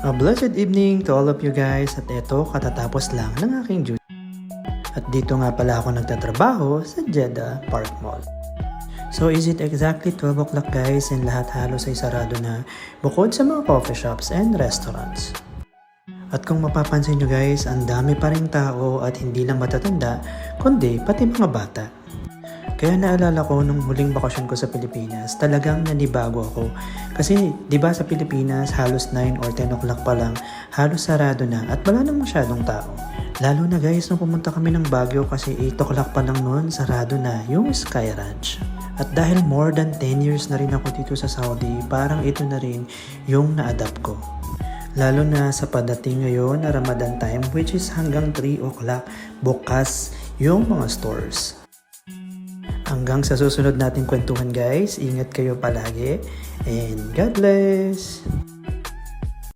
A blessed evening to all of you guys at eto katatapos lang ng aking duty. At dito nga pala ako nagtatrabaho sa Jeddah Park Mall. So is it exactly 12 o'clock guys and lahat halos ay sarado na bukod sa mga coffee shops and restaurants. At kung mapapansin nyo guys, ang dami pa ring tao at hindi lang matatanda kundi pati mga bata. Kaya naalala ko nung huling bakasyon ko sa Pilipinas, talagang nanibago ako. Kasi 'di ba sa Pilipinas halos 9 or 10 o'clock pa lang, halos sarado na at wala nang masyadong tao. Lalo na guys nung pumunta kami ng Baguio kasi 8 o'clock pa lang noon, sarado na yung Sky Ranch. At dahil more than 10 years na rin ako dito sa Saudi, parang ito na rin yung na-adapt ko. Lalo na sa padating ngayon na Ramadan time which is hanggang 3 o'clock bukas yung mga stores. Hanggang sa susunod nating kwentuhan guys, ingat kayo palagi and God bless!